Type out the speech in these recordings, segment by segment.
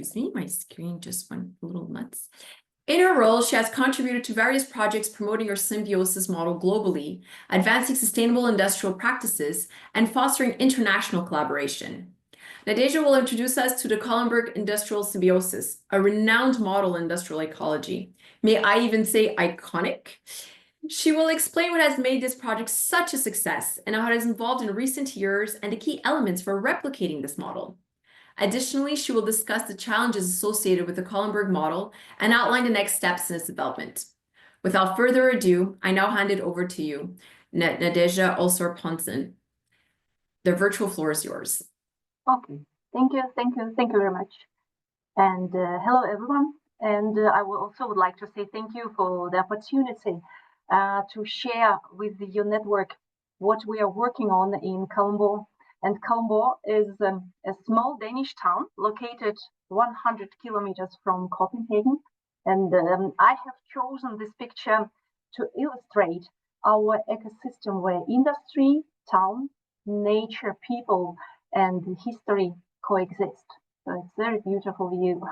Excuse me, my screen just went a little nuts. In her role, she has contributed to various projects promoting her symbiosis model globally, advancing sustainable industrial practices, and fostering international collaboration. Nadejda will introduce us to the Kalundborg Industrial Symbiosis, a renowned model in industrial ecology. May I even say iconic? She will explain what has made this project such a success and how it has evolved in recent years and the key elements for replicating this model. Additionally, she will discuss the challenges associated with the Kalundborg model and outline the next steps in its development. Without further ado, I now hand it over to you, Nadejda Ulstrup-Hansen. The virtual floor is yours. Okay, thank you very much. And hello, everyone. And I would like to say thank you for the opportunity to share with your network what we are working on in Kalundborg. And Kalundborg is a small Danish town located 100 kilometers from Copenhagen. And I have chosen this picture to illustrate our ecosystem where industry, town, nature, people, and history coexist. So it's a very beautiful view.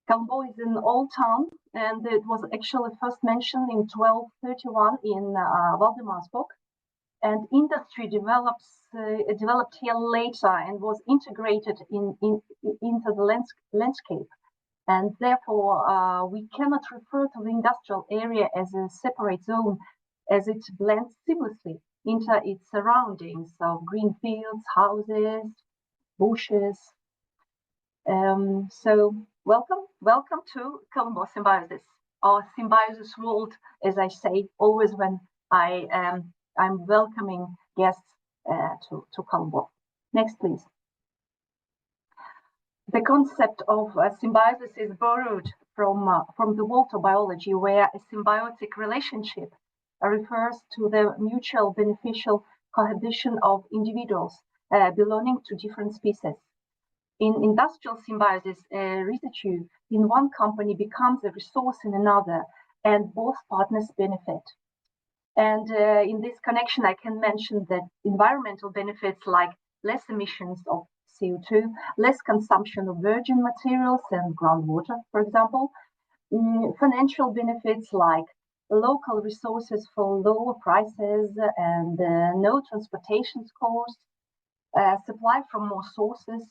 Kalundborg is an old town, and it was actually first mentioned in 1231 in Valdemar's book. And industry developed here later and was integrated into the landscape. And therefore, we cannot refer to the industrial area as a separate zone, as it blends seamlessly into its surroundings of green fields, houses, bushes. So welcome to Kalundborg Symbiosis, our symbiosis world, as I say always when I'm welcoming guests to Kalundborg. Next, please. The concept of symbiosis is borrowed from the world of biology, where a symbiotic relationship refers to the mutual beneficial cohabitation of individuals belonging to different species. In industrial symbiosis, a residue in one company becomes a resource in another, and both partners benefit. And in this connection, I can mention that environmental benefits like less emissions of CO2, less consumption of virgin materials and groundwater, for example, financial benefits like local resources for lower prices and no transportation costs, supply from more sources,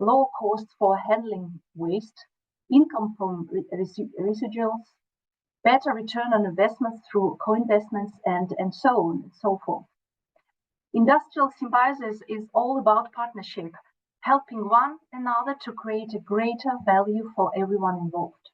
lower costs for handling waste, income from residuals, better return on investments through co-investments, and so on and so forth. Industrial symbiosis is all about partnership, helping one another to create a greater value for everyone involved.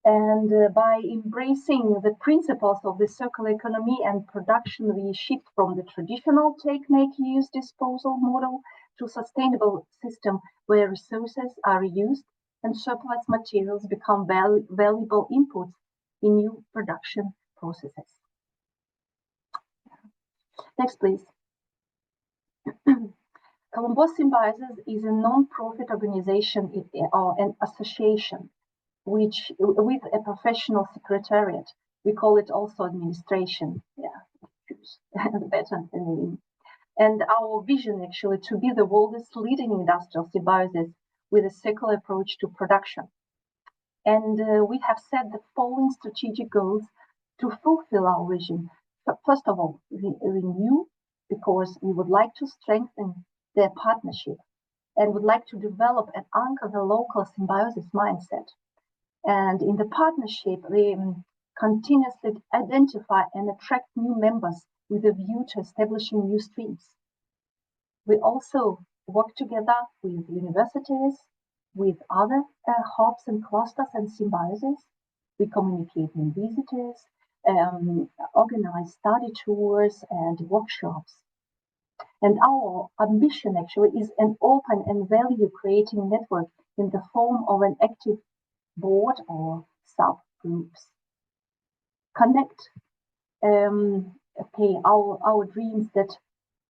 And by embracing the principles of the circular economy and production, we shift from the traditional take, make, use, disposal model to sustainable system where resources are reused and surplus materials become valuable inputs in new production processes. Next, please. Kalundborg Symbiosis is a non-profit organization or an association with a professional secretariat. We call it also administration. Yeah, better name. And our vision actually to be the world's leading industrial symbiosis with a circular approach to production. And we have set the following strategic goals to fulfill our vision. First of all, renew, because we would like to strengthen their partnership and would like to develop and anchor the local symbiosis mindset. And in the partnership, we continuously identify and attract new members with a view to establishing new streams. We also work together with universities, with other hubs and clusters and symbioses. We communicate with visitors, organize study tours and workshops. And our ambition actually is an open and value-creating network in the form of an active board or subgroups. Connect our dreams that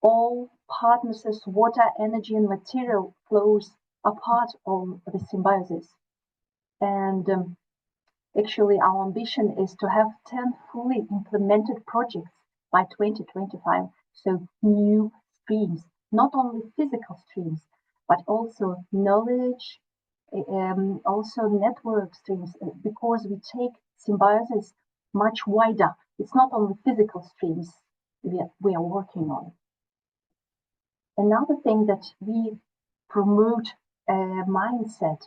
all partners' water, energy, and material flows are part of the symbiosis. And actually, our ambition is to have 10 fully implemented projects by 2025. So new streams, not only physical streams, but also knowledge, also network streams, because we take symbiosis much wider. It's not only physical streams we are working on. Another thing that we promote mindset,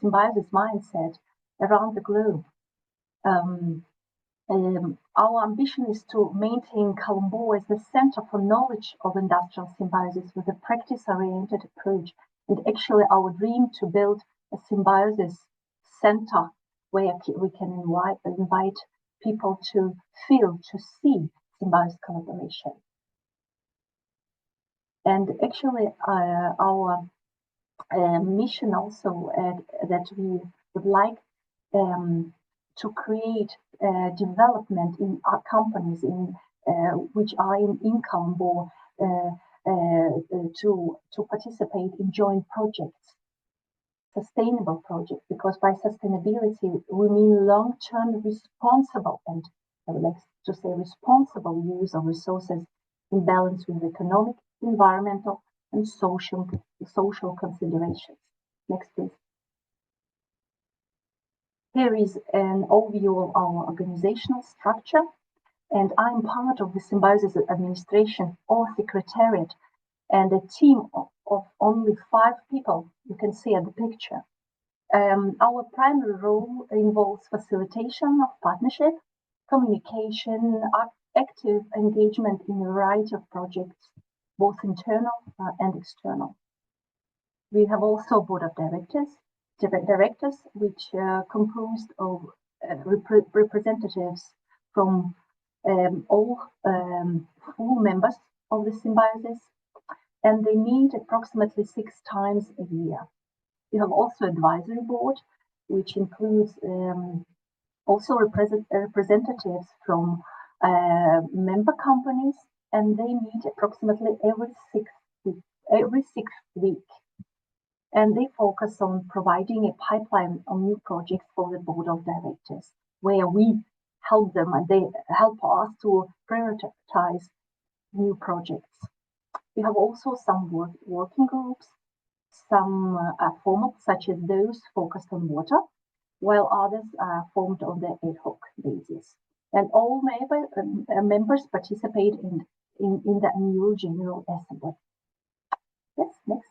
symbiosis mindset around the globe. Our ambition is to maintain Kalundborg as the center for knowledge of industrial symbiosis with a practice-oriented approach. And actually our dream to build a symbiosis center where we can invite people to feel, to see symbiosis collaboration. And actually our mission also that we would like to create development in our companies which are in Kundborg to participate in joint projects, sustainable projects, because by sustainability we mean long-term responsible, and I would like to say responsible use of resources in balance with economic, environmental and social considerations. Next, please. Here is an overview of our organizational structure, and I'm part of the Symbiosis Administration or Secretariat, and a team of only 5 people you can see at the picture. Our primary role involves facilitation of partnership, communication, active engagement in a variety of projects, both internal and external. We have also board of directors which are composed of representatives from all full members of the symbiosis, and they meet approximately 6 times a year. We have also advisory board, which includes also representatives from member companies, and they meet approximately every sixth week. And they focus on providing a pipeline of new projects for the board of directors, where we help them and they help us to prioritize new projects. We have also some working groups, some are formal, such as those focused on water, while others are formed on the ad hoc basis. And all members participate in the annual General Assembly. Yes, next.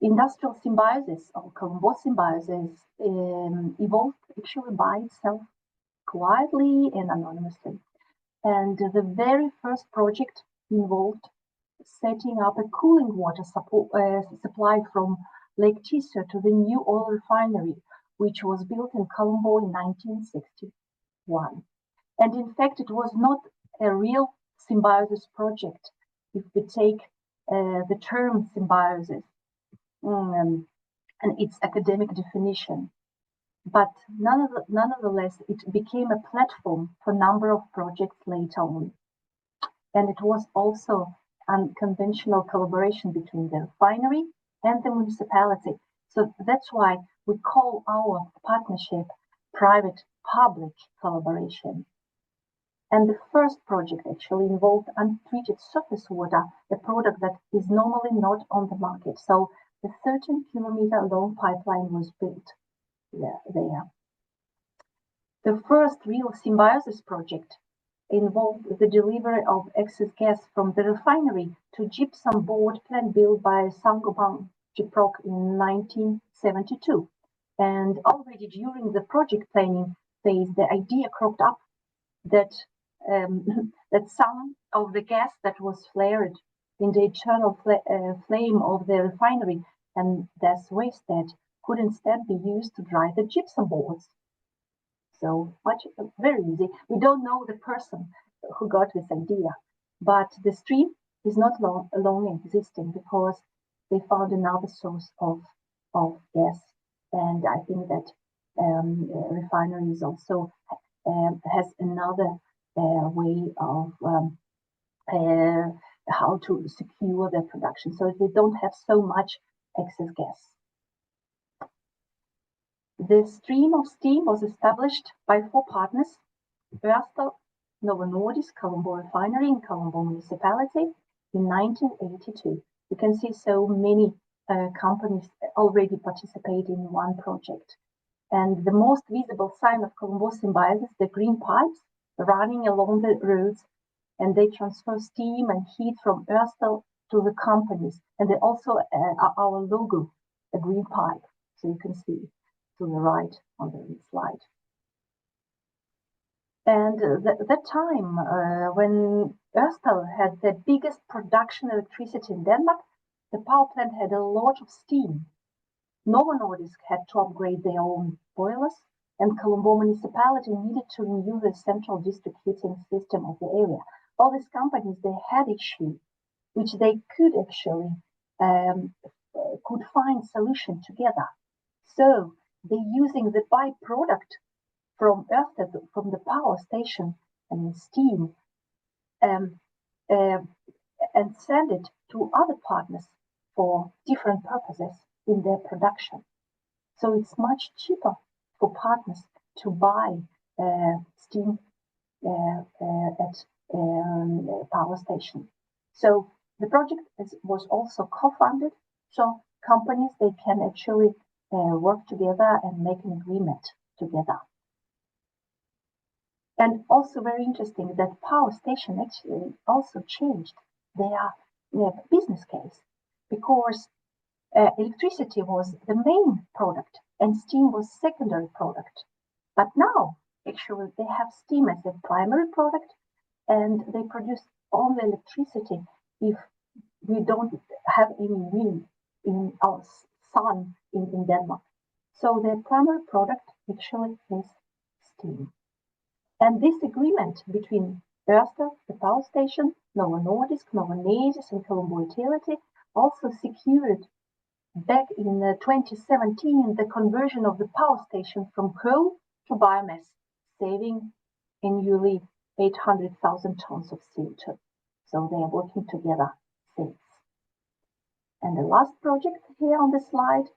Industrial symbiosis or Kalundborg Symbiosis evolved actually by itself, quietly and anonymously. And the very first project involved setting up a cooling water supply from Lake Tisza to the new oil refinery, which was built in Kalundborg in 1961. And in fact, it was not a real symbiosis project. If we take the term symbiosis and its academic definition, but nonetheless, it became a platform for a number of projects later on. And it was also unconventional collaboration between the refinery and the municipality. So that's why we call our partnership private-public collaboration. And the first project actually involved untreated surface water, a product that is normally not on the market. So the 13-kilometer long pipeline was built there. The first real symbiosis project involved the delivery of excess gas from the refinery to gypsum board plant built by Saint-Gobain Gyproc in 1972. And already during the project planning phase, the idea cropped up that that some of the gas that was flared in the internal flame of the refinery and gas waste that could instead be used to dry the gypsum boards. So very easy. We don't know the person who got this idea, but the stream is not long existing because they found another source of gas. And I think that refineries also has another way of how to secure their production, so they don't have so much excess gas. The stream of steam was established by 4 partners: Ørsted, Novo Nordisk, Kalundborg Refinery, and Kalundborg Municipality. in 1982. You can see so many companies already participate in one project. And the most visible sign of Kalundborg Symbiosis, the green pipes running along the roads, and they transfer steam and heat from Ørsted to the companies. And they also our logo, a green pipe. So you can see to the right on the slide. And the time when Ørsted had the biggest production of electricity in Denmark, the power plant had a lot of steam. Novo Nordisk had to upgrade their own boilers, and Kalundborg municipality needed to renew the central district heating system of the area. All these companies, they had issues which they could actually could find solution together. So they using the byproduct from Ørsted, from the power station, and steam, and send it to other partners for different purposes in their production. So it's much cheaper for partners to buy steam at power station. So the project was also co-funded, so companies, they can actually work together and make an agreement together. And also very interesting that power station actually also changed their business case, because electricity was the main product and steam was secondary product. But now, actually, they have steam as the primary product, and they produce only electricity if we don't have any wind in our sun in Denmark. So their primary product actually is steam. And this agreement between Ørsted, the power station, Novo Nordisk, and Kalundborg Utility also secured back in 2017 the conversion of the power station from coal to biomass, saving annually 800,000 tons of CO2. So they are working together since. And the last project here on the slide,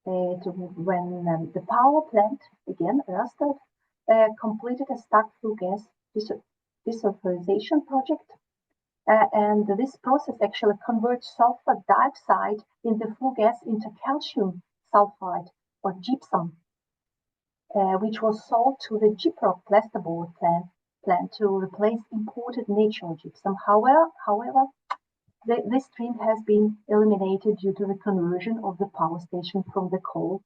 when the power plant, again Ørsted, completed a stack flue gas desulfurization project. And this process actually converts sulfur dioxide in the flue gas into calcium sulfide or gypsum, which was sold to the Gyprock plasterboard plant to replace imported natural gypsum. However, this stream has been eliminated due to the conversion of the power station from the coal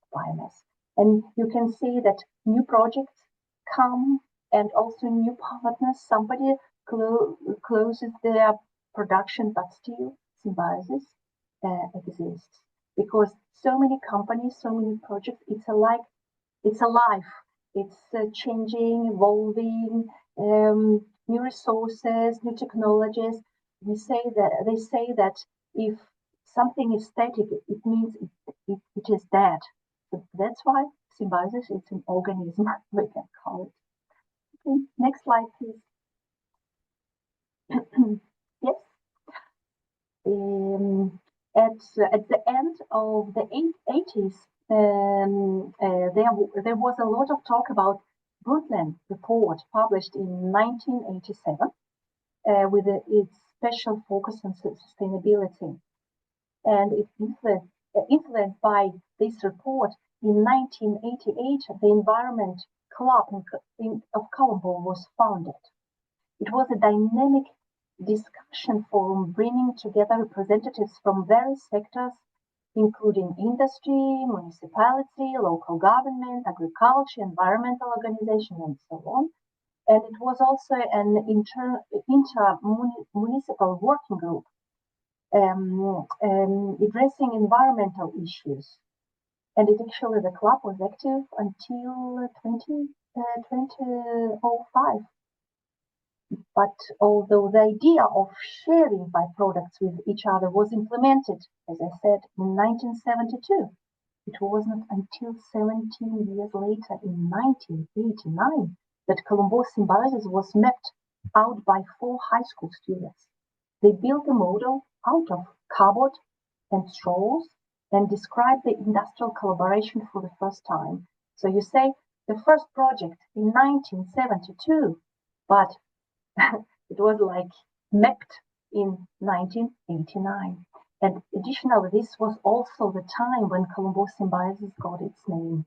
to biomass. And you can see that new projects come and also new partners. Somebody closes their production, but still symbiosis exists, because so many companies, so many projects. It's a life. It's changing, evolving, new resources, new technologies. They say that if something is static, it means it is dead. So that's why symbiosis is an organism, we can call it. Okay, next slide, please. Yes. At the end of the 80s, there was a lot of talk about Brundtland report published in 1987 with its special focus on sustainability. And it influenced by this report, in 1988, the Environment Club of Kalundborg was founded. It was a dynamic discussion forum bringing together representatives from various sectors, including industry, municipality, local government, agriculture, environmental organization, and so on. And it was also an inter-municipal working group addressing environmental issues. And the club was active until 2005. But although the idea of sharing byproducts with each other was implemented, as I said, in 1972, it wasn't until 17 years later, in 1989, that Kalundborg Symbiosis was mapped out by 4 high school students. They built a model out of cardboard and straws and described the industrial collaboration for the first time. So you say the first project in 1972, but it was like mapped in 1989. And additionally, this was also the time when Kalundborg Symbiosis got its name.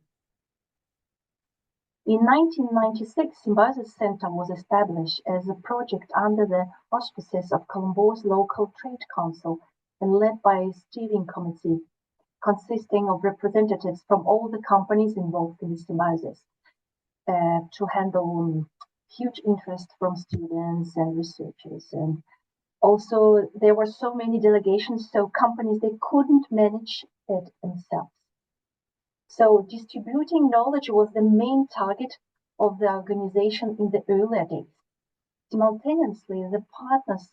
In 1996, Symbiosis Center was established as a project under the auspices of Kalundborg's local trade council and led by a steering committee consisting of representatives from all the companies involved in the symbiosis to handle huge interest from students and researchers. And also, there were so many delegations, so companies, they couldn't manage it themselves. So distributing knowledge was the main target of the organization in the earlier days. Simultaneously, the partners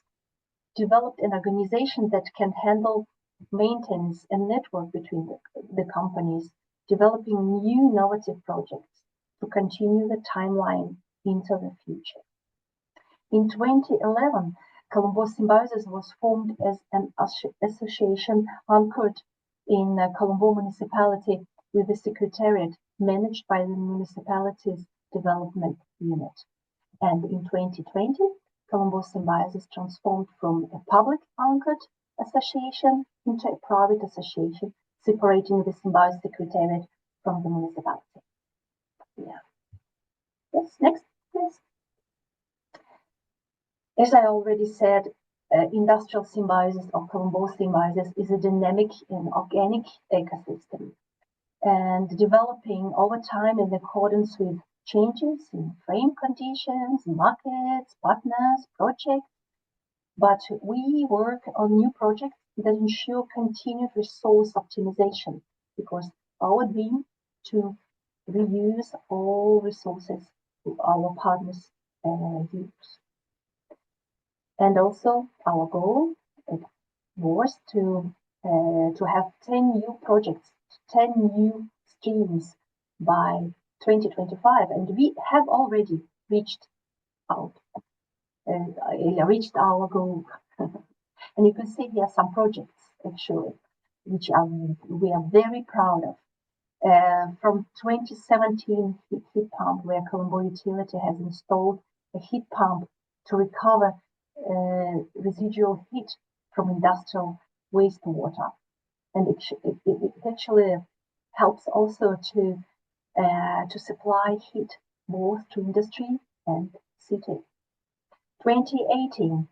developed an organization that can handle maintenance and network between the companies, developing new innovative projects to continue the timeline into the future. In 2011, Kalundborg Symbiosis was formed as an association anchored in Kalundborg municipality with the secretariat managed by the municipality's development unit. And in 2020, Kalundborg Symbiosis transformed from a public anchored association into a private association, separating the Symbiosis secretariat from the municipality. Yeah. Yes, next, please. As I already said, industrial symbiosis or Kalundborg symbiosis is a dynamic and organic ecosystem and developing over time in accordance with changes in frame conditions, markets, partners, projects. But we work on new projects that ensure continued resource optimization because our dream to reuse all resources our partners use. And also our goal was to have 10 new projects, 10 new streams by 2025, and we have already reached our goal. And you can see here some projects actually, which we are very proud of. From 2017 heat pump, where Kalundborg Utility has installed a heat pump to recover residual heat from industrial wastewater, and it actually helps also to supply heat both to industry and city. 2018,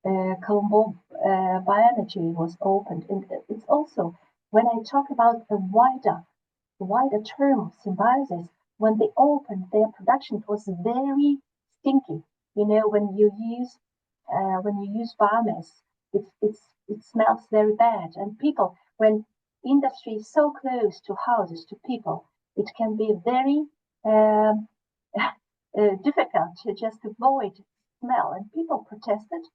Kalundborg Bioenergy was opened, and it's also, when I talk about a wider term of symbiosis, when they opened their production, it was very stinky. You know, when you use biomass, it smells very bad. And people, when industry is so close to houses, to people, it can be very difficult to just avoid smell. And people protested.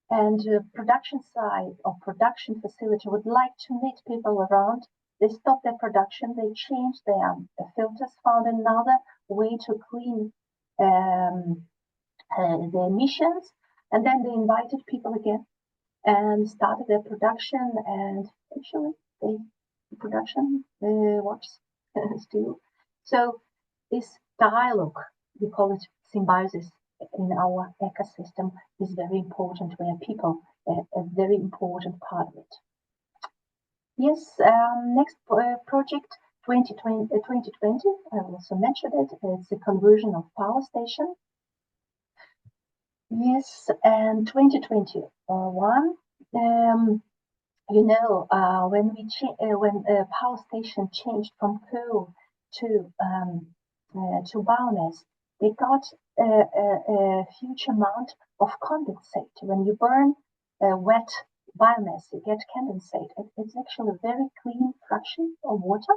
And production side or production facility would like to meet people around. They stopped their production. They changed their filters, found another way to clean the emissions, and then they invited people again and started their production. And actually, the production works still. So this dialogue, we call it symbiosis in our ecosystem, is very important, where people are a very important part of it. Yes, next project 2020, I also mentioned it. It's a conversion of power station. Yes, and 2021. You know, when a power station changed from coal to biomass, they got a huge amount of condensate. When you burn wet biomass, you get condensate. It's actually a very clean fraction of water.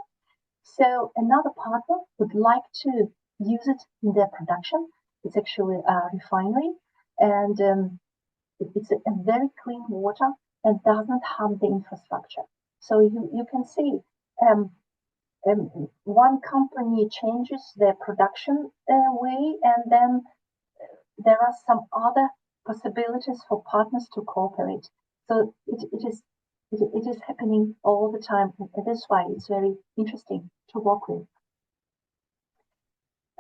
So another partner would like to use it in their production. It's actually a refinery, and it's a very clean water and doesn't harm the infrastructure. So you can see one company changes their production way, and then there are some other possibilities for partners to cooperate. So it is happening all the time, and that's why it's very interesting to work with.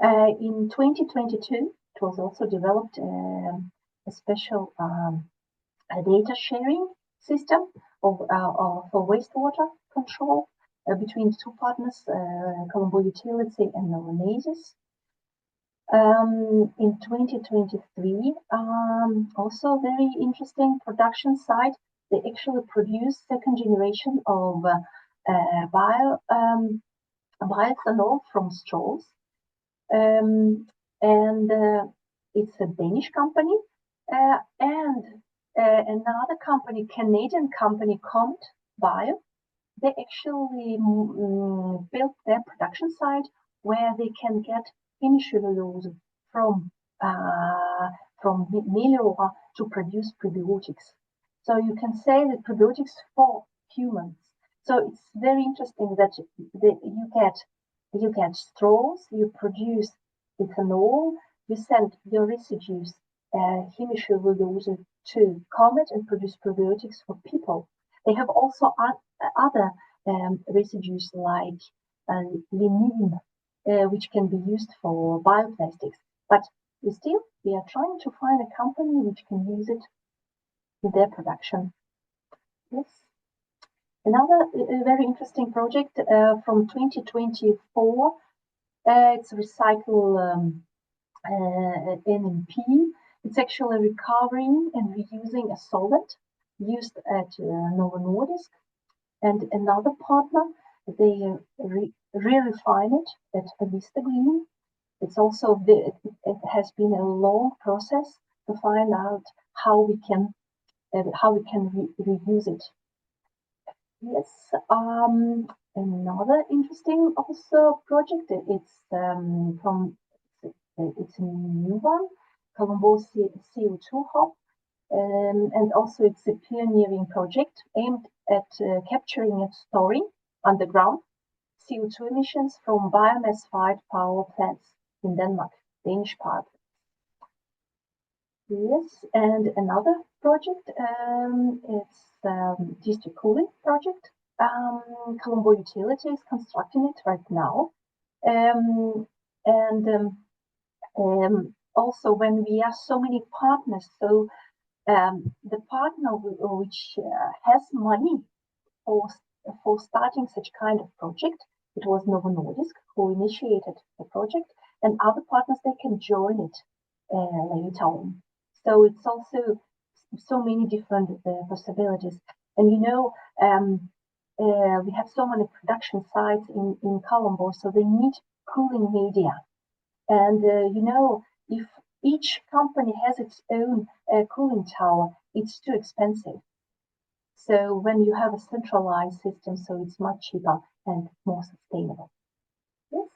In 2022, it was also developed a special a data sharing system for wastewater control between two partners, Kalundborg Utility and Novonesis. In 2023, also very interesting production site. They actually produce second generation of bioethanol from straws, and it's a Danish company, and another company, Canadian company, Kundborg. They actually built their production site where they can get cellulose from meliora to produce probiotics. So you can say that probiotics for humans. So it's very interesting that you get straws, you produce ethanol, you send your residues, cellulose, to Comet and produce probiotics for people. They have also other residues like lignin, which can be used for bioplastics. But we are trying to find a company which can use it in their production. Yes. Another very interesting project from 2024. It's recycle NMP. It's actually recovering and reusing a solvent used at Novo Nordisk, and another partner. They re-refine it at Vista Green. It's also it has been a long process to find out how we can reuse it. Yes, another interesting also project. It's it's a new one, Kalundborg CO2 Hub, and also it's a pioneering project aimed at capturing and storing underground CO2 emissions from biomass-fired power plants in Denmark, Danish power plants. Yes, and another project, it's district cooling project. Kalundborg Utility is constructing it right now. Also when we are so many partners, so the partner which has money for starting such kind of project, it was Novo Nordisk who initiated the project, and other partners, they can join it later on. So it's also so many different possibilities. And you know, we have so many production sites in Kalundborg, so they need cooling media. And you know, if each company has its own cooling tower, it's too expensive. So when you have a centralized system, so it's much cheaper and more sustainable. Yes,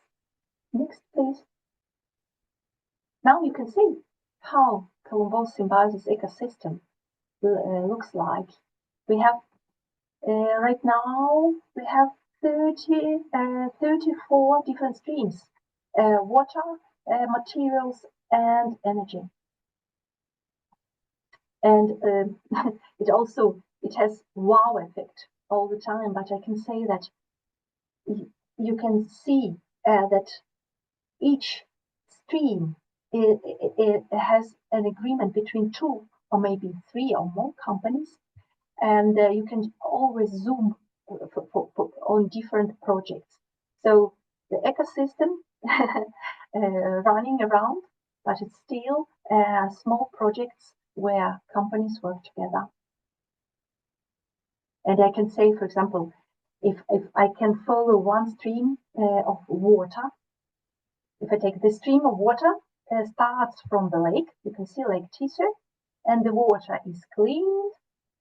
next please. Now you can see how Kalundborg Symbiosis ecosystem looks like. We have right now we have 34 different streams: water, materials, and energy. And it has wow effect all the time. But I can say that you can see that each stream it has an agreement between 2 or maybe 3 or more companies, and you can always zoom on different projects. So the ecosystem running around, but it's still small projects where companies work together. And I can say, for example, if I can follow one stream of water, if I take the stream of water, starts from the lake, you can see Lake Tisø, and the water is cleaned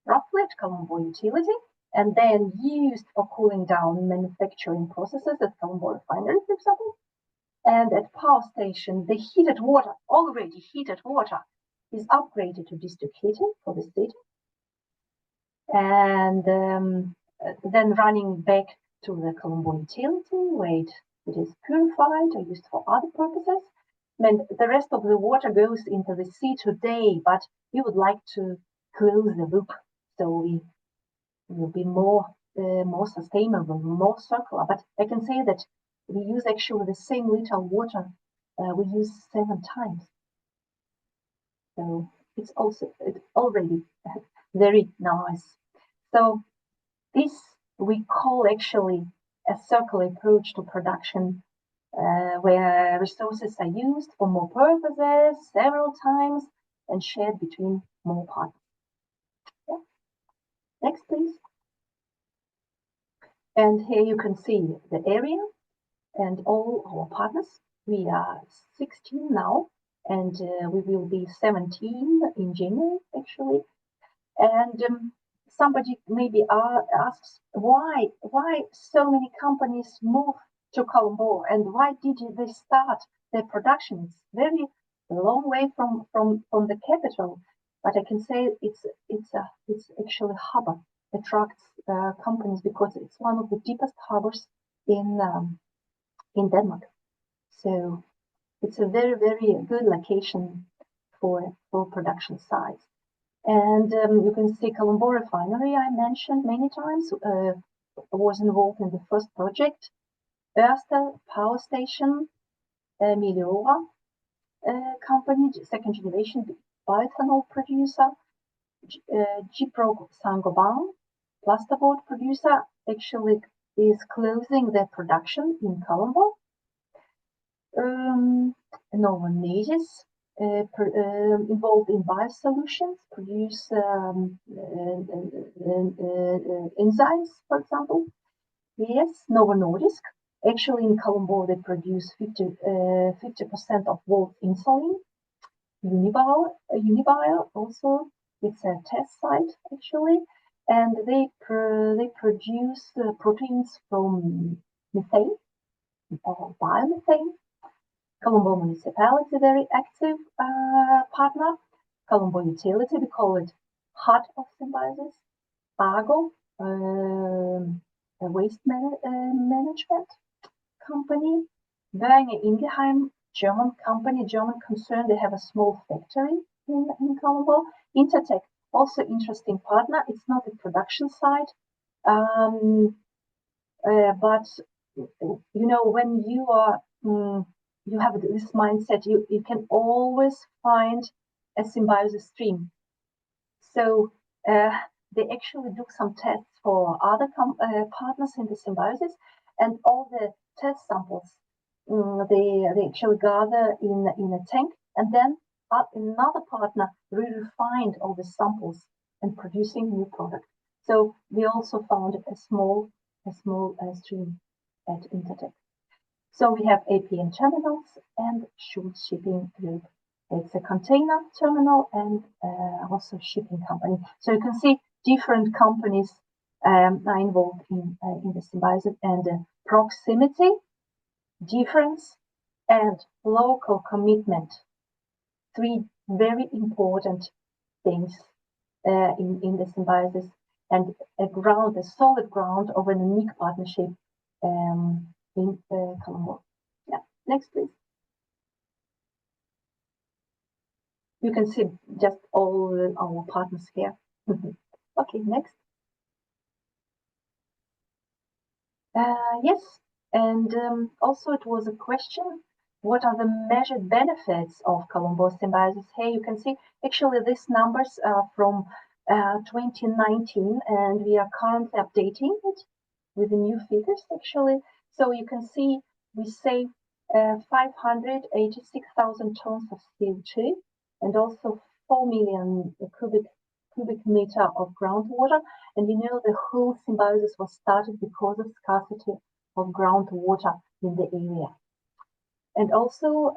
roughly at Kalundborg Utility, and then used for cooling down manufacturing processes at Kalundborg Refinery, for example. And at power station, the heated water, already heated water, is upgraded to district heating for the city, and then running back to the Kalundborg Utility, where it is purified or used for other purposes. And the rest of the water goes into the sea today, but we would like to close the loop, so we will be more sustainable, more circular. But I can say that we use actually the same liter of water we use 7 times. So it's already Very nice. So this we call actually a circular approach to production, where resources are used for more purposes several times and shared between more partners. Yeah. Next, please. And here you can see the area and all our partners. We are 16 now, and we will be 17 in January, actually. And somebody maybe asks why so many companies move to Kalundborg, and why did they start their production? It's very long way from the capital, but I can say it's actually a harbor. Attracts companies because it's one of the deepest harbors in Denmark. So it's a very good location for production sites. And you can see Kalundborg refinery, I mentioned many times, was involved in the first project. Ørsted power station, Meliora company, second generation bioethanol producer, Gypro Saint-Gobain plasterboard producer, actually is closing their production in Kalundborg. Novo Nordisk, involved in biosolutions, produce enzymes, for example. Yes, Novo Nordisk. Actually, in Kalundborg, they produce 50% of world insulin. Unibio also, it's a test site actually, and they produce proteins from methane or biomethane. Kalundborg municipality, very active partner. Kalundborg utility, we call it heart of symbiosis. Argo, a waste management company. Boehringer Ingelheim, German company, German concern. They have a small factory in Kalundborg. Intertek, also interesting partner. It's not a production site, but you know, when you are you have this mindset, you can always find a symbiosis stream. So they actually do some tests for other partners in the symbiosis, and all the test samples they actually gather in a tank, and then another partner refined all the samples and producing new product. So we also found a small stream at Intertek. So we have APN terminals and Schultz Shipping Group. It's a container terminal and also shipping company. So you can see different companies are involved in the symbiosis, and proximity, difference, and local commitment. Three very important things in the symbiosis, and a solid ground of a unique partnership in Kalundborg. Yeah, next please. You can see just all our partners here. Okay, next. Yes, and also it was a question, what are the measured benefits of Kalundborg Symbiosis? Here you can see, actually these numbers are from 2019, and we are currently updating it with the new figures actually. So you can see we save 586,000 tons of CO2 and also 4 million cubic meter of groundwater. And you know, the whole symbiosis was started because of scarcity of groundwater in the area. And also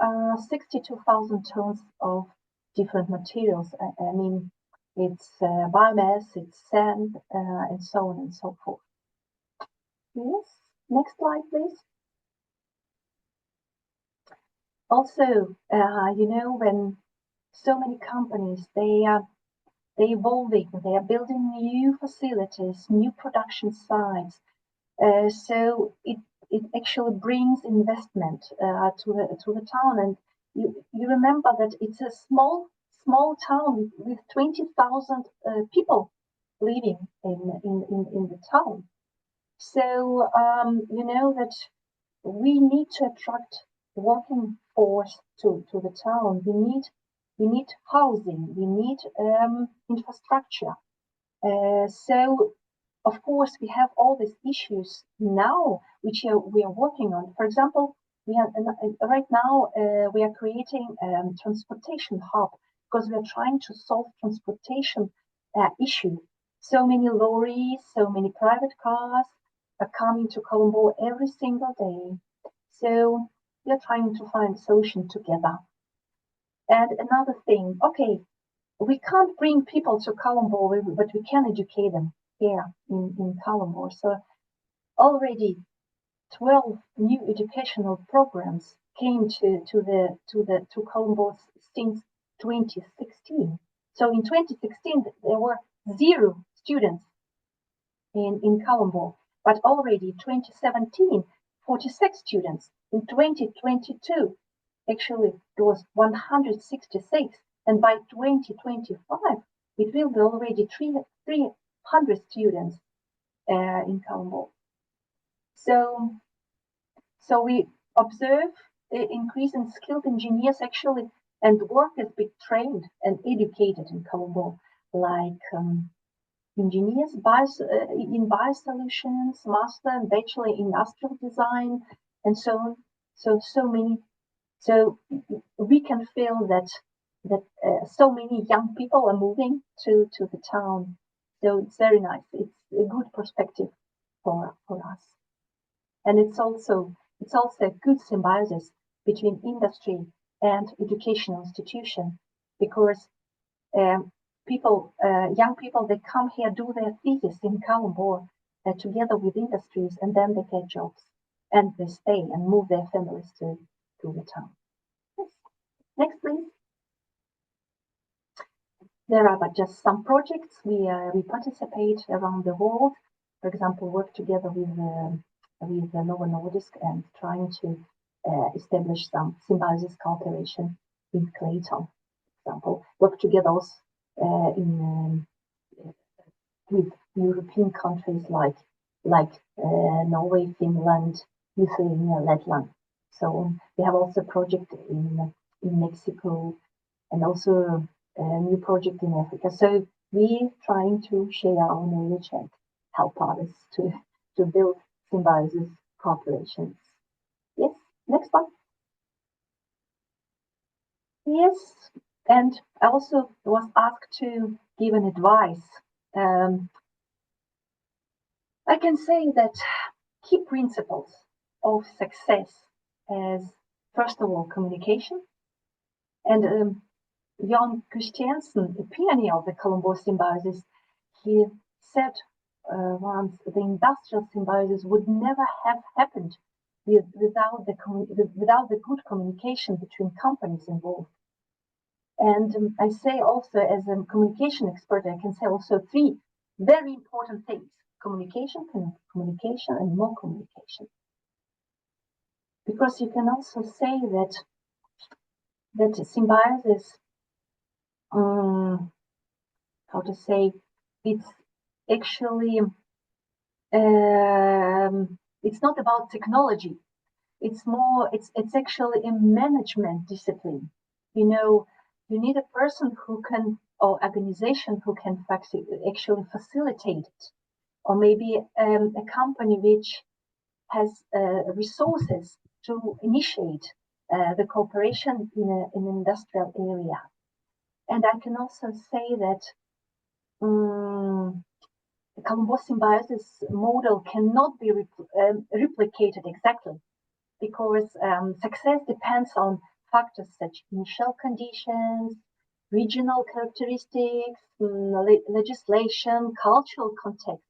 62,000 tons of different materials. I mean, it's biomass, it's sand, and so on and so forth. Yes, next slide, please. Also, you know, when so many companies, they're evolving, they are building new facilities, new production sites. So it actually brings investment to the town. And you remember that it's a small town with 20,000 people living in the town. So you know that we need to attract working force to the town. We need housing. We need infrastructure. So, of course, we have all these issues now, which we are working on. For example, right now we are creating a transportation hub because we are trying to solve transportation issue. So many lorries, so many private cars are coming to Kalundborg every single day. So we are trying to find a solution together. And another thing, okay, we can't bring people to Kalundborg, but we can educate them here in Kalundborg. So already 12 new educational programs came to Kalundborg since 2016. So in 2016 there were 0 students in Kalundborg, but already 2017 46 students. In 2022 actually there was 166, and by 2025 it will be already 300 students in Kalundborg. So we observe the increase in skilled engineers actually, and workers being trained and educated in Kalundborg, like engineers in biosolutions, master and bachelor in industrial design, and so on. So many. So we can feel that so many young people are moving to the town. So it's very nice. It's a good perspective for us, and it's also a good symbiosis between industry and educational institution, because young people, they come here, do their thesis in Kalundborg together with industries, and then they get jobs and they stay and move their families to the town. Yes. Next, please. There are but just some projects we participate around the world. For example, work together with Novo Nordisk and trying to establish some symbiosis cooperation in clés, for example. Work together also with European countries like Norway, Finland, Lithuania, Letland. So we have also a project in Mexico, and also a new project in Africa. So we trying to share our knowledge and help others to build symbiosis cooperations. Yes, next one. Yes, and I also was asked to give an advice. I can say that key principles of success as, first of all, communication. And Jan Christiansen, the pioneer of the Kalundborg Symbiosis, he said once the industrial symbiosis would never have happened without the good communication between companies involved. And I say also, as a communication expert, I can say also 3 very important things: communication, and more communication. Because you can also say that symbiosis, how to say, it's actually it's not about technology. It's actually a management discipline. You know, you need a person who can, or organization who can actually facilitate it, or maybe a company which has resources to initiate the cooperation in an industrial area. And I can also say that the Kalundborg Symbiosis model cannot be replicated exactly, because success depends on factors such as initial conditions, regional characteristics, legislation, cultural context.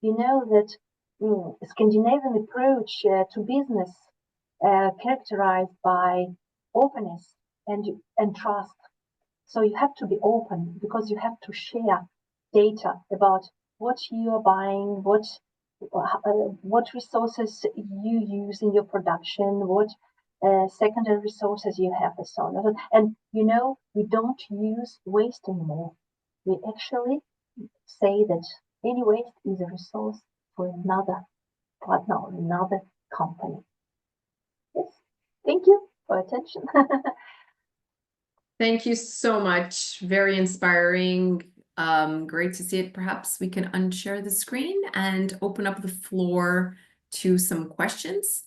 You know that Scandinavian approach to business characterized by openness and trust. So you have to be open, because you have to share data about what you are buying, what resources you use in your production, what secondary resources you have, and so on. And you know, we don't use waste anymore. We actually say that any waste is a resource for another partner or another company. Yes, thank you for attention. Thank you so much. Very inspiring. Great to see it. Perhaps we can unshare the screen and open up the floor to some questions.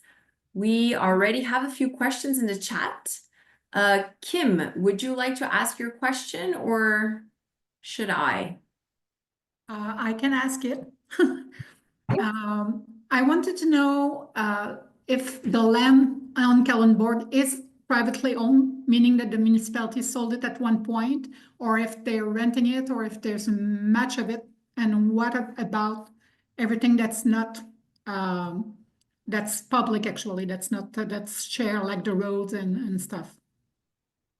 We already have a few questions in the chat. Kim, would you like to ask your question or should I? I can ask it. I wanted to know if the land on Kalundborg is privately owned, meaning that the municipality sold it at one point, or if they're renting it, or if there's much of it, and what about everything that's not that's public, actually, that's not that's shared, like the roads and stuff.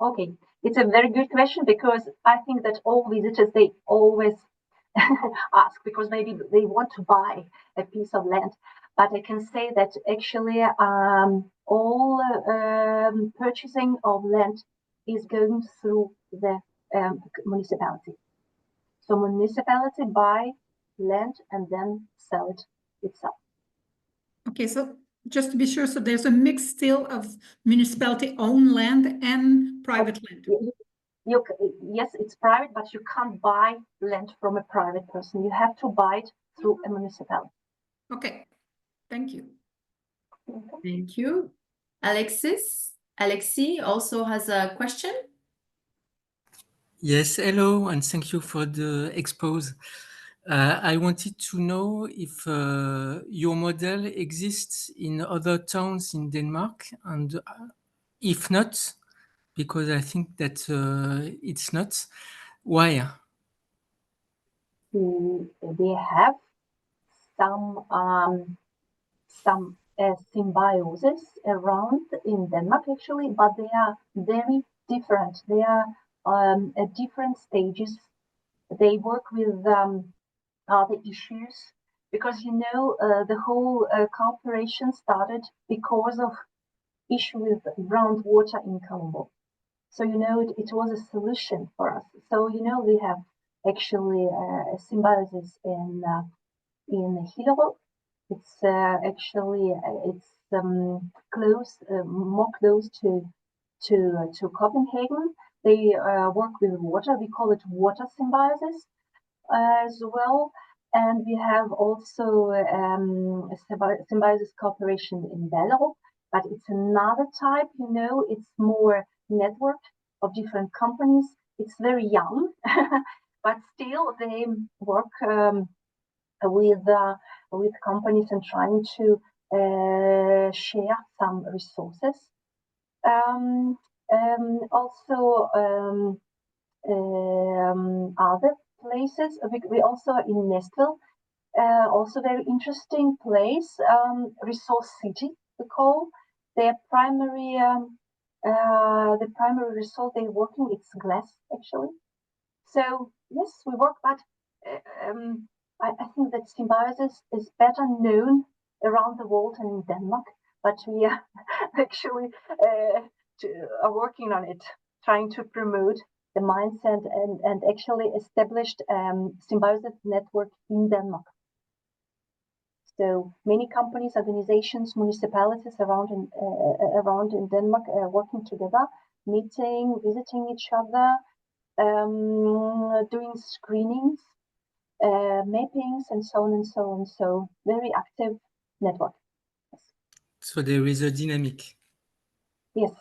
Okay, it's a very good question, because I think that all visitors, they always ask, because maybe they want to buy a piece of land. But I can say that actually all purchasing of land is going through the municipality. So municipality buy land and then sell it itself. Okay, so just to be sure, so there's a mix still of municipality-owned land and private land. Yes, it's private, but you can't buy land from a private person. You have to buy it through a municipality. Okay, thank you. Thank you. Alexis also has a question. Yes, hello, and thank you for the expose. I wanted to know if your model exists in other towns in Denmark, and if not, because I think that it's not, why? They have some symbiosis around in Denmark, actually, but they are very different. They are at different stages. They work with other issues, because the whole cooperation started because of issue with groundwater in Kalundborg. So it was a solution for us. So we have actually a symbiosis in Hillerød. It's actually close, more close to Copenhagen. They work with water. We call it water symbiosis as well. And we have also a symbiosis cooperation in Ballerup, but it's another type. It's more networked of different companies. It's very young, but still they work with companies and trying to share some resources. Also, other places. We also in Næstved, also very interesting place. Resource city, we call their primary. The primary resource they're working, it's glass, actually. So yes, we work, but I think that symbiosis is better known around the world and in Denmark, but we are actually are working on it, trying to promote the mindset and actually established symbiosis network in Denmark. So many companies, organizations, municipalities around in Denmark are working together, meeting, visiting each other, doing screenings, mappings, and so on and so on. So very active network. Yes. So there is a dynamic. Yes.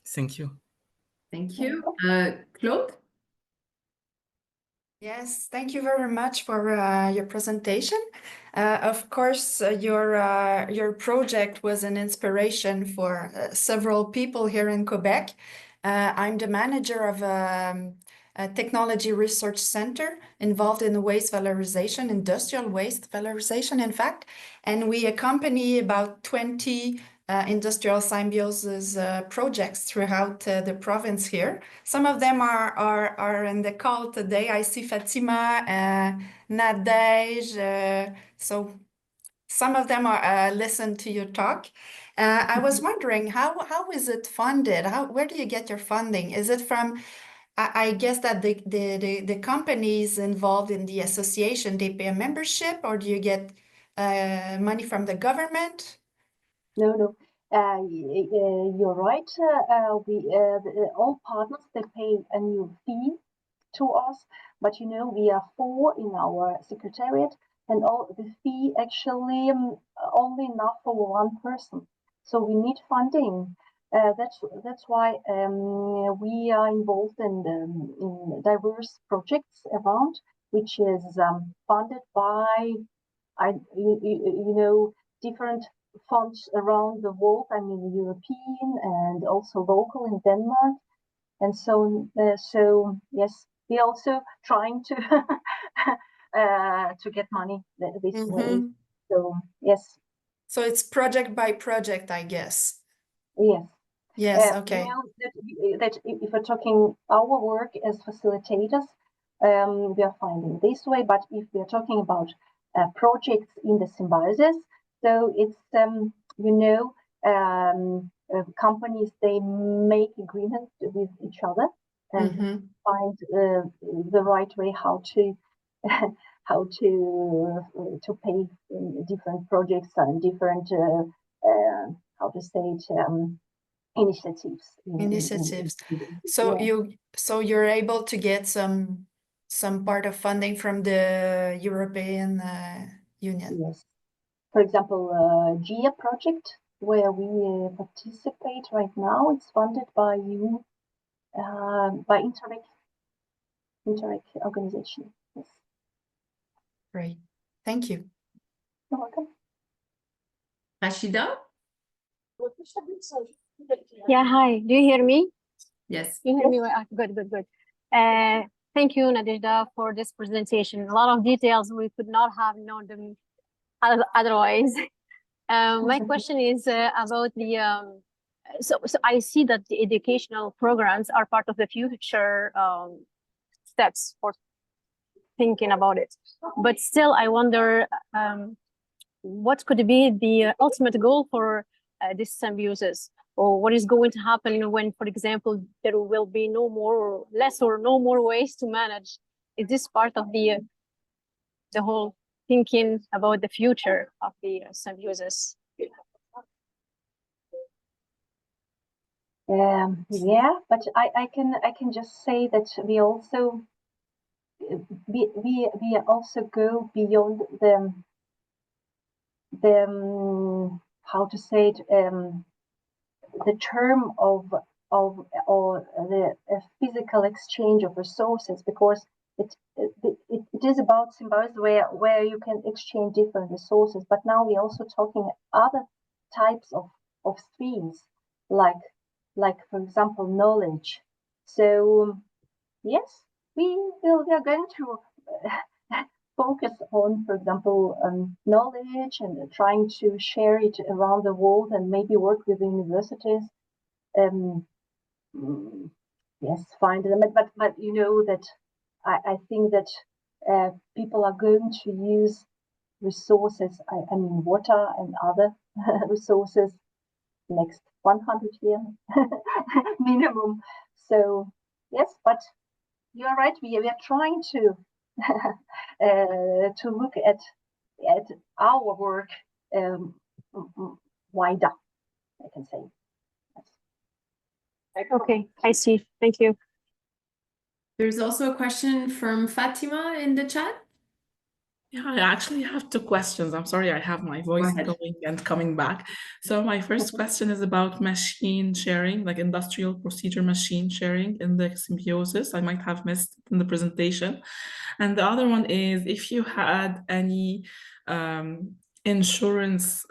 Thank you. Thank you. Claude? Yes, thank you very much for your presentation. Of course, your project was an inspiration for several people here in Quebec. I'm the manager of a technology research center involved in waste valorization, industrial waste valorization, in fact, and we accompany about 20 industrial symbiosis projects throughout the province here. Some of them are in the call today. I see Fatima, Nadej, so some of them are listen to your talk. I was wondering, how is it funded? Where do you get your funding? Is it from, I guess that the companies involved in the association, they pay a membership, or do you get money from the government? No. You're right. All partners, they pay a new fee to us. But you know, we are 4 in our secretariat, and all the fee actually only enough for 1 person. So we need funding. That's why we are involved in diverse projects around, which is funded by you know, different funds around the world. I mean, European and also local in Denmark. And so yes, we're also trying to to get money this way. So yes. So it's project by project, I guess. Yes. Yes. Okay. You know, that if we're talking our work as facilitators, we are finding this way. But if we are talking about projects in the symbiosis, so it's you know, companies, they make agreements with each other and find the right way how to how to pay different projects and different how to say it, initiatives. Initiatives. So yeah. you're able to get some part of funding from the European Union. Yes. For example, GIA project, where we participate right now, it's funded by you, by Interreg organization. Yes. Great. Thank you. You're welcome. Rashida? Yeah, hi. Do you hear me? Yes. You hear me? Well? Good. Thank you, Nadejda, for this presentation. A lot of details, we could not have known them otherwise. My question is about the, so I see that the educational programs are part of the future steps for thinking about it. But still, I wonder what could be the ultimate goal for this symbiosis? Or what is going to happen when, for example, there will be no more, less or no more ways to manage? Is this part of the whole thinking about the future of the symbiosis? Yeah, but I can just say that we also go beyond the how to say it, the term of or the physical exchange of resources, because it is about symbiosis where you can exchange different resources. But now we're also talking other types of streams, like for example knowledge. So yes, we are going to focus on, for example, knowledge and trying to share it around the world, and maybe work with universities. Yes, find them. But you know that I think that people are going to use resources. I mean, water and other resources next 100 years minimum. So yes, but you're right. We are trying to look at our work wider, I can say. Okay, I see. Thank you. There's also a question from Fatima in the chat. Yeah, I actually have 2 questions. I'm sorry, I have my voice going and coming back. So my first question is about machine sharing, like industrial procedure machine sharing in the symbiosis. I might have missed in the presentation. And the other one is if you had any insurance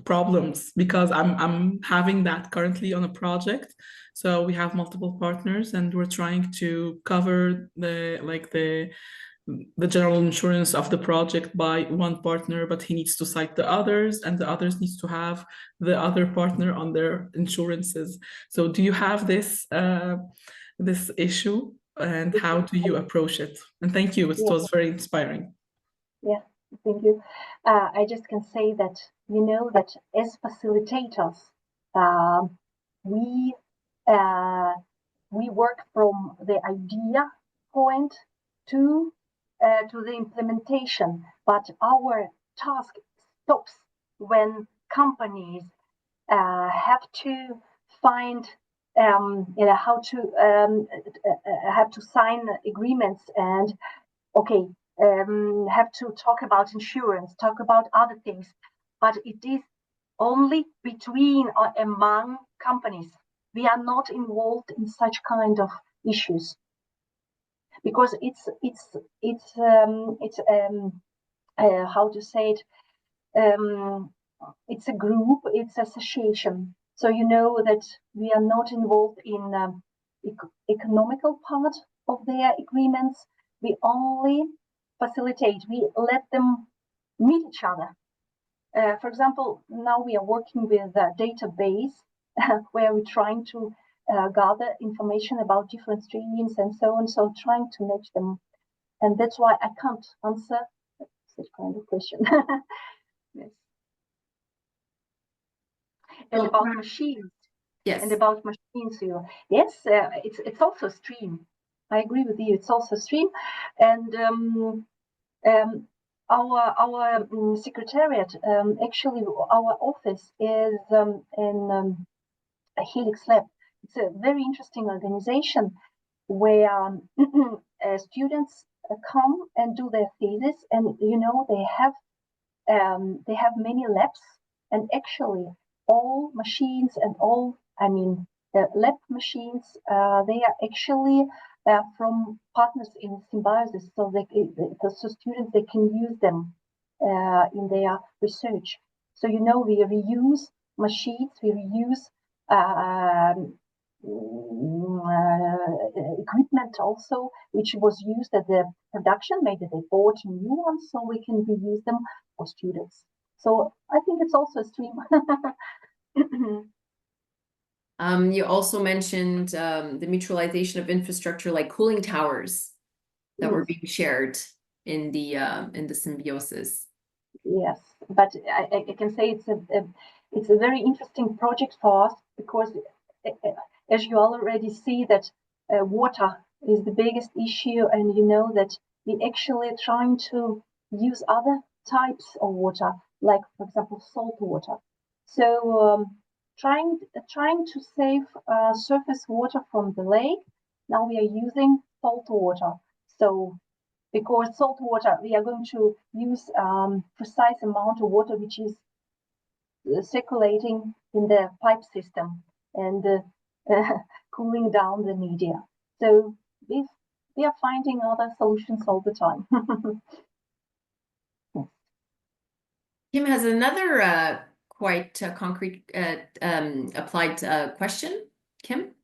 problems, because I'm having that currently on a project. So we have multiple partners and we're trying to cover the general insurance of the project by one partner, but he needs to cite the others, and the others needs to have the other partner on their insurances. So do you have this this issue, and how do you approach it? And thank you, it was very inspiring. Yeah, thank you. I just can say that, you know, that as facilitators, we work from the idea point to the implementation, but our task stops when companies have to find how to have to sign agreements and have to talk about insurance, talk about other things, but it is only between or among companies. We are not involved in such kind of issues because it's how to say it. It's a group, it's association. So you know that we are not involved in economical part of their agreements. We only facilitate, we let them meet each other. For example, now we are working with a database where we're trying to gather information about different streams and so on, so trying to match them. And that's why I can't answer such kind of question. Yes. And about machines. Yes. And about machines, yes, it's also a stream. I agree with you. It's also a stream, and our secretariat, actually, our office is in a Helix Lab. It's a very interesting organization where students come and do their thesis, and they have many labs, and actually all machines and all, lab machines, they are actually from partners in Symbiosis, so the students, they can use them in their research. So we reuse machines, we reuse equipment also, which was used at the production. Maybe they bought new ones, so we can reuse them for students. So I think it's also a stream. You also mentioned the mutualization of infrastructure, like cooling towers that were being shared in the symbiosis. Yes, but I can say it's a very interesting project for us because, as you already see, that water is the biggest issue, and that we actually trying to use other types of water, like for example salt water. So trying to save surface water from the lake. Now we are using salt water. So because salt water, we are going to use precise amount of water which is circulating in the pipe system and cooling down the media. So we are finding other solutions all the time. Kim has another quite concrete applied question. Kim?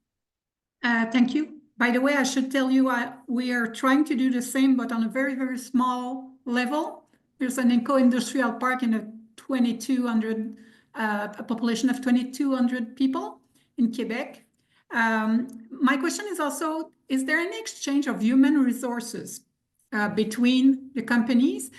Thank you. By the way, I should tell you, we are trying to do the same, but on a very, very small level. There's an eco-industrial park in a population of 2,200 people in Quebec. My question is also, is there any exchange of human resources between the companies?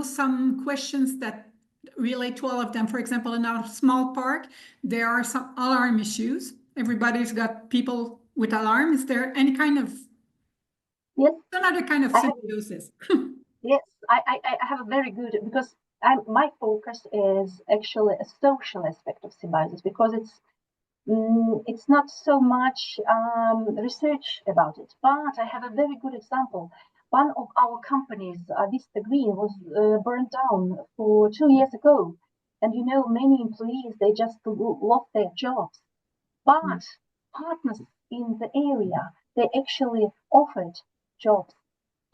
Some questions that relate to all of them. For example, in our small park, there are some alarm issues. Everybody's got people with alarm. Is there any kind of another kind of symbiosis? Yes, I have a very good, because my focus is actually a social aspect of symbiosis, because it's not so much research about it, but I have a very good example. One of our companies, Vista Green, was burned down for 2 years ago. And many employees, they just lost their jobs. But partners in the area, they actually offered jobs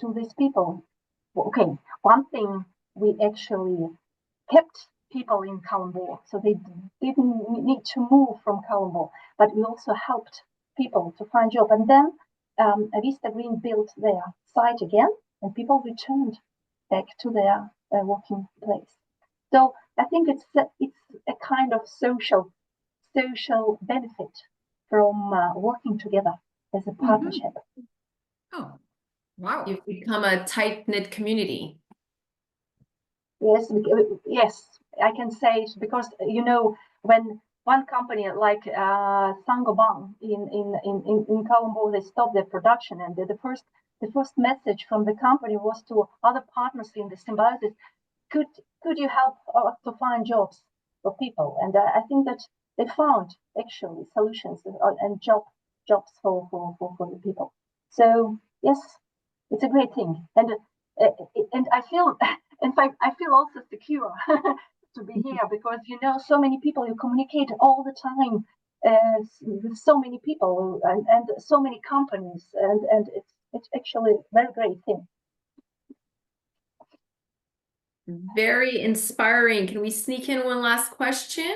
to these people. Okay, one thing, we actually kept people in Kalundborg, so they didn't need to move from Kalundborg, but we also helped people to find job. And then Vista Green built their site again, and people returned back to their working place. So I think it's a kind of social benefit from working together as a partnership. Oh, wow! You've become a tight-knit community. Yes, I can say it, because when one company like Saint-Gobain in Kalundborg, they stopped their production, and the first message from the company was to other partners in the symbiosis: could you help us to find jobs for people? And I think that they found actually solutions and jobs for the people. So yes, it's a great thing, and I feel, in fact, I feel also secure to be here, because so many people, you communicate all the time with so many people and so many companies, and it's actually a very great thing. Very inspiring. Can we sneak in one last question?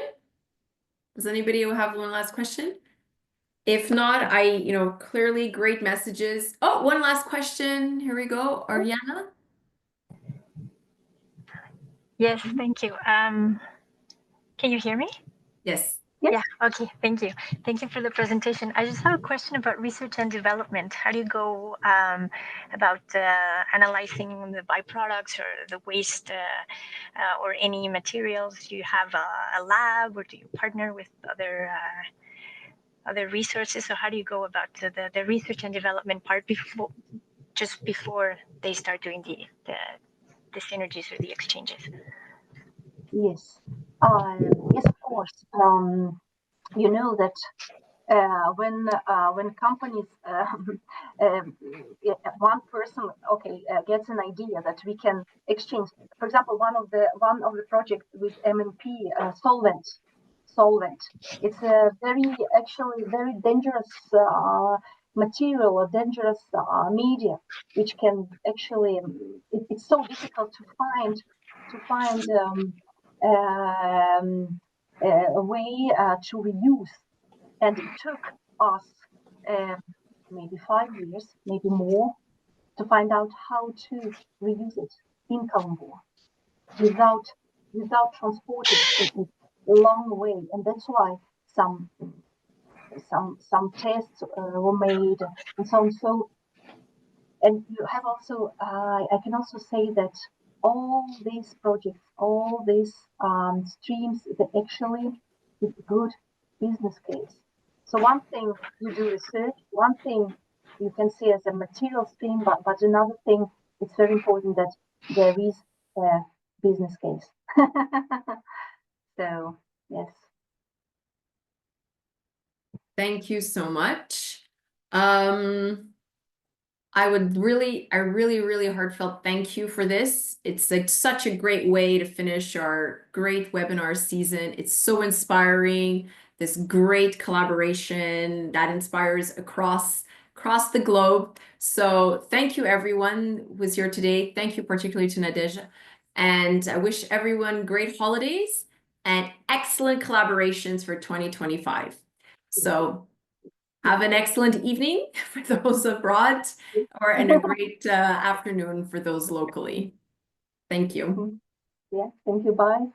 Does anybody have one last question? If not, clearly great messages. Oh, one last question. Here we go. Ariana? Yes, thank you. Can you hear me? Yes. Yes. Yeah, okay, thank you. Thank you for the presentation. I just have a question about research and development. How do you go about analyzing the byproducts or the waste or any materials? Do you have a lab, or do you partner with other resources? So how do you go about the research and development part before they start doing the synergies or the exchanges? Yes. Yes, of course. You know that when companies, one person gets an idea that we can exchange. For example, one of the projects with MNP solvent. It's a very dangerous material or dangerous media, which can actually it's so difficult to find a way to reuse. And it took us maybe 5 years, maybe more, to find out how to reuse it in Kalundborg without transporting it a long way. And that's why some tests were made and so on. So, and you have also, I can also say that all these projects, all these streams, they actually is a good business case. So one thing you do research, one thing you can see as a material stream, but another thing, it's very important that there is a business case. So yes. Thank you so much. I really heartfelt thank you for this. It's like such a great way to finish our great webinar season. It's so inspiring, this great collaboration that inspires across the globe. So thank you everyone who was here today. Thank you particularly to Nadejda. And I wish everyone great holidays and excellent collaborations for 2025. So have an excellent evening for those abroad, and a great afternoon for those locally. Thank you. Yeah, thank you. Bye.